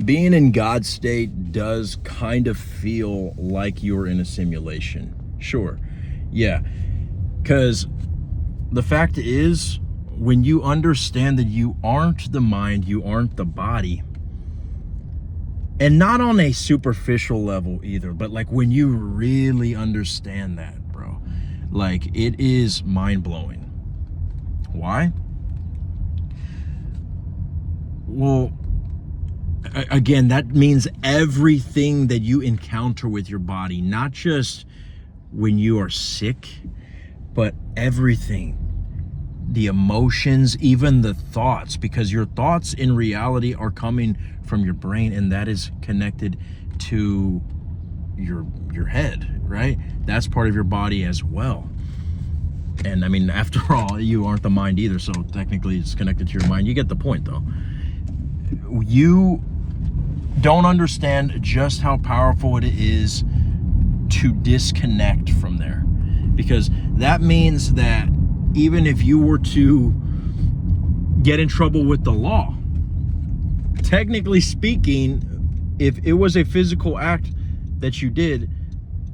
being in God state does kind of feel like you're in a simulation. Sure. Yeah. Because the fact is, when you understand that you aren't the mind, you aren't the body, and not on a superficial level either, but like when you really understand that, bro, like it is mind-blowing. Why? Well, again, that means everything that you encounter with your body, not just when you are sick, but everything, the emotions, even the thoughts, because your thoughts in reality are coming from your brain, and that is connected to your head, right? That's part of your body as well. And I mean, after all, you aren't the mind either, so technically it's connected to your mind. You get the point, though. You don't understand just how powerful it is to disconnect from there, because that means that even if you were to get in trouble with the law, technically speaking, if it was a physical act that you did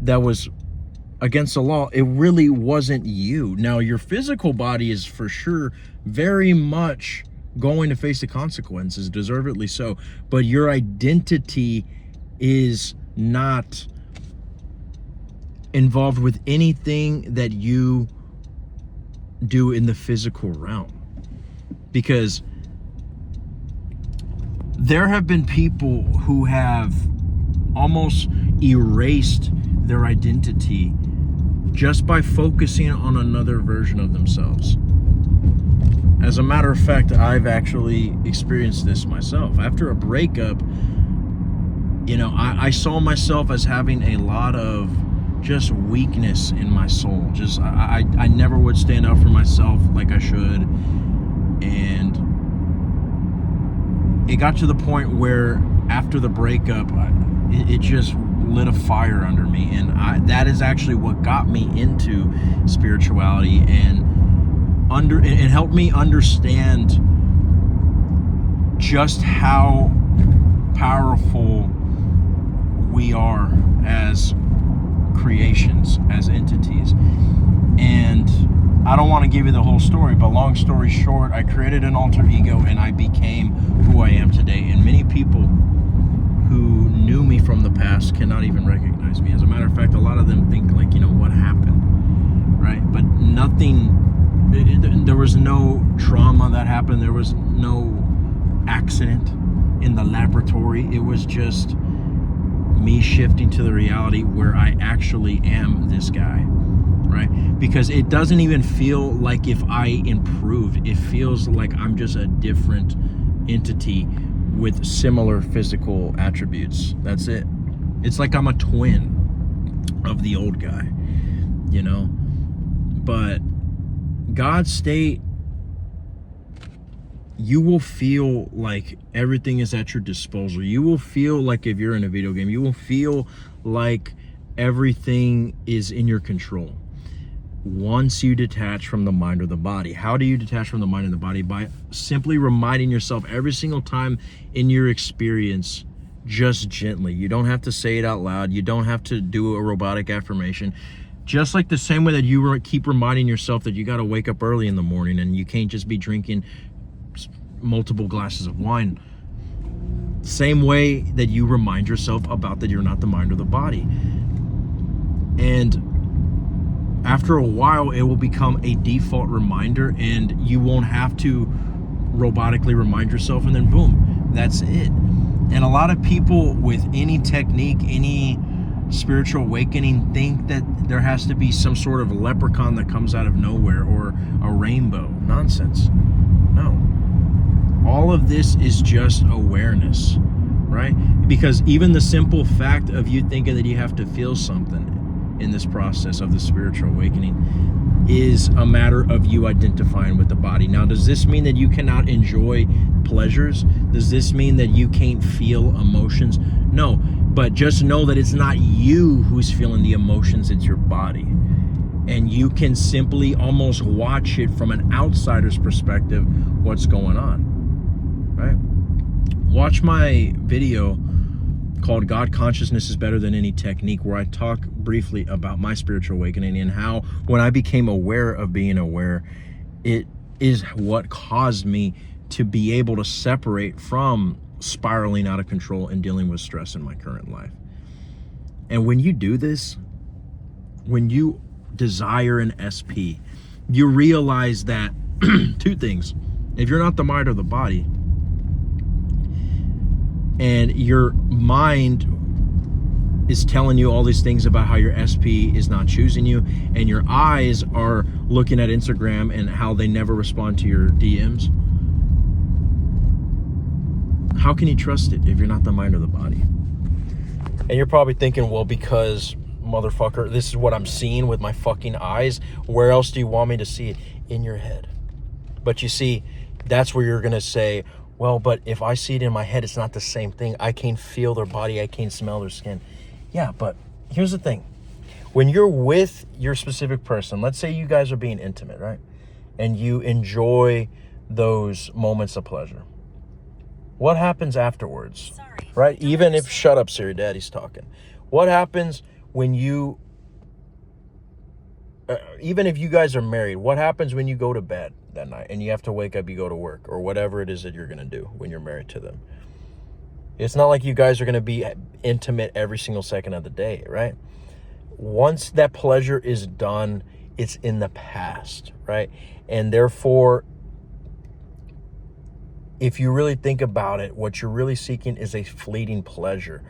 that was against the law, it really wasn't you. Now, your physical body is for sure very much going to face the consequences, deservedly so, but your identity is not involved with anything that you do in the physical realm. Because there have been people who have almost erased their identity just by focusing on another version of themselves. As a matter of fact, I've actually experienced this myself. After a breakup, I saw myself as having a lot of just weakness in my soul. Just I never would stand up for myself like I should. And it got to the point where after the breakup, it just lit a fire under me, and that is actually what got me into spirituality and helped me understand just how powerful we are as creations, as entities. And I don't want to give you the whole story, but long story short, I created an alter ego and I became who I am today. And many people who knew me from the past cannot even recognize me. As a matter of fact, a lot of them think like, what happened, right? But nothing, there was no trauma that happened. There was no accident in the laboratory. It was just me shifting to the reality where I actually am this guy, right? Because it doesn't even feel like if I improved. It feels like I'm just a different entity with similar physical attributes. That's it. It's like I'm a twin of the old guy, But God's state, you will feel like everything is at your disposal. You will feel like if you're in a video game, you will feel like everything is in your control once you detach from the mind or the body. How do you detach from the mind and the body? By simply reminding yourself every single time in your experience, just gently. You don't have to say it out loud. You don't have to do a robotic affirmation. Just like the same way that you keep reminding yourself that you got to wake up early in the morning and you can't just be drinking multiple glasses of wine. Same way that you remind yourself about that you're not the mind or the body. And after a while, it will become a default reminder and you won't have to robotically remind yourself, and then boom, that's it. And a lot of people with any technique, any spiritual awakening, think that there has to be some sort of leprechaun that comes out of nowhere or a rainbow. Nonsense. No. All of this is just awareness, right? Because even the simple fact of you thinking that you have to feel something in this process of the spiritual awakening is a matter of you identifying with the body. Now, does this mean that you cannot enjoy pleasures? Does this mean that you can't feel emotions? No, but just know that it's not you who's feeling the emotions, it's your body. And you can simply almost watch it from an outsider's perspective, what's going on, right? watch my video called God Consciousness is Better Than Any Technique, where I talk briefly about my spiritual awakening and how when I became aware of being aware, it is what caused me to be able to separate from spiraling out of control and dealing with stress in my current life. And when you do this, when you desire an SP, you realize that two things. If you're not the mind or the body, and your mind is telling you all these things about how your SP is not choosing you, and your eyes are looking at Instagram and how they never respond to your DMs, how can you trust it if you're not the mind or the body? And you're probably thinking, well, because motherfucker, this is what I'm seeing with my fucking eyes. Where else do you want me to see it? In your head. But you see, that's where you're gonna say, well, but if I see it in my head, it's not the same thing. I can't feel their body. I can't smell their skin. Yeah, but here's the thing. When you're with your specific person, let's say you guys are being intimate, right? And you enjoy those moments of pleasure. What happens afterwards? Sorry, right? Even if, shut up, Siri, Daddy's talking. What happens when you, even if you guys are married, what happens when you go to bed that night and you have to wake up, you go to work, or whatever it is that you're going to do when you're married to them? It's not like you guys are going to be intimate every single second of the day, right? Once that pleasure is done, it's in the past, right? And therefore, if you really think about it, what you're really seeking is a fleeting pleasure.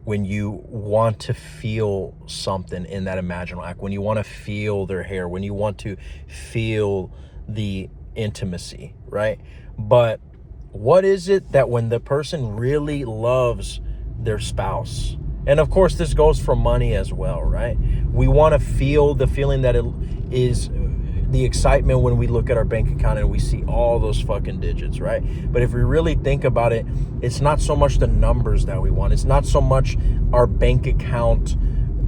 When you want to feel something in that imaginal act, when you want to feel their hair, when you want to feel the intimacy, right? But what is it that when the person really loves their spouse, and of course this goes for money as well, right? We want to feel the feeling that it is the excitement when we look at our bank account and we see all those fucking digits, right? But if we really think about it, it's not so much the numbers that we want. It's not so much our bank account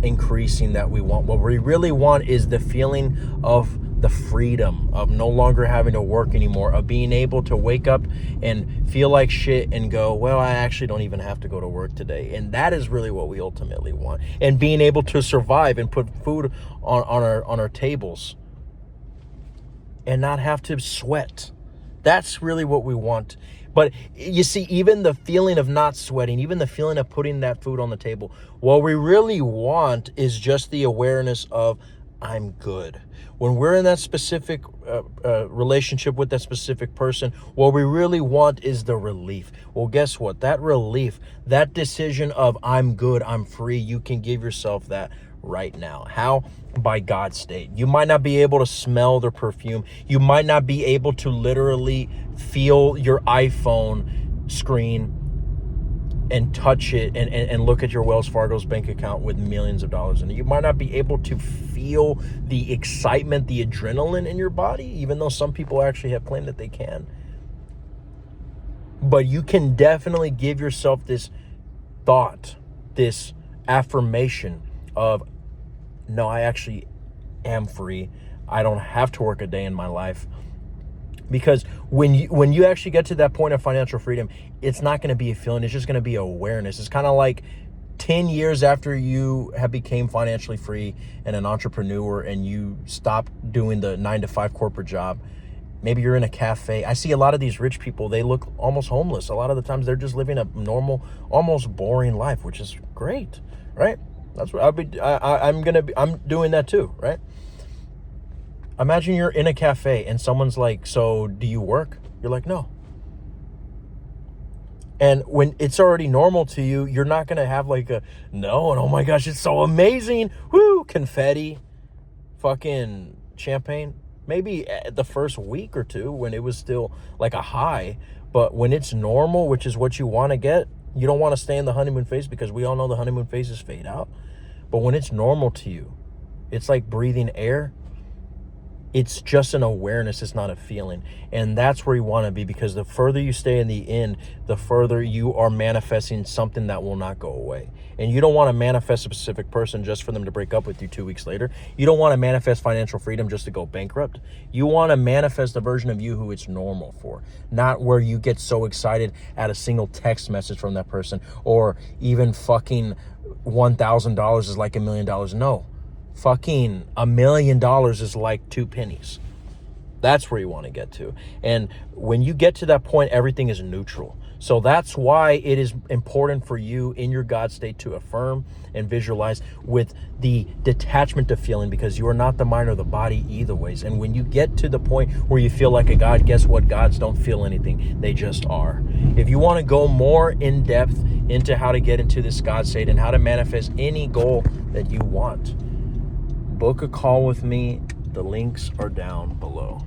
increasing that we want. What we really want is the feeling of the freedom of no longer having to work anymore, of being able to wake up and feel like shit and go, well, I actually don't even have to go to work today. And that is really what we ultimately want. And being able to survive and put food on our tables and not have to sweat. That's really what we want. But you see, even the feeling of not sweating, even the feeling of putting that food on the table, what we really want is just the awareness of, I'm good. When we're in that specific relationship with that specific person, what we really want is the relief. Well, guess what? That relief, that decision of I'm good, I'm free, you can give yourself that right now. How? By God's state. You might not be able to smell their perfume. You might not be able to literally feel your iPhone screen and touch it and look at your Wells Fargo's bank account with millions of dollars in it. You might not be able to feel the excitement, the adrenaline in your body, even though some people actually have claimed that they can. But you can definitely give yourself this thought, this affirmation of, no, I actually am free. I don't have to work a day in my life. Because when you actually get to that point of financial freedom, it's not going to be a feeling. It's just going to be awareness. It's kind of like 10 years after you have became financially free and an entrepreneur and you stop doing the 9-to-5 corporate job. Maybe you're in a cafe. I see a lot of these rich people, they look almost homeless. A lot of the times they're just living a normal, almost boring life, which is great, right? That's what I'm doing that too, right? Imagine you're in a cafe and someone's like, so do you work? You're like, no. And when it's already normal to you, you're not going to have like a, no, and oh my gosh, it's so amazing. Woo, confetti, fucking champagne. Maybe the first week or two when it was still like a high. But when it's normal, which is what you want to get, you don't want to stay in the honeymoon phase because we all know the honeymoon phases fade out. But when it's normal to you, it's like breathing air. It's just an awareness. It's not a feeling. And that's where you want to be, because the further you stay in the end, the further you are manifesting something that will not go away. And you don't want to manifest a specific person just for them to break up with you 2 weeks later. You don't want to manifest financial freedom just to go bankrupt. You want to manifest the version of you who it's normal for, not where you get so excited at a single text message from that person, or even fucking $1,000 is like $1 million. No. Fucking $1 million is like 2 pennies. That's where you want to get to. And when you get to that point, everything is neutral. So that's why it is important for you in your God state to affirm and visualize with the detachment of feeling, because you are not the mind or the body either ways. And when you get to the point where you feel like a God, guess what? Gods don't feel anything. They just are. If you want to go more in depth into how to get into this God state and how to manifest any goal that you want, book a call with me. The links are down below.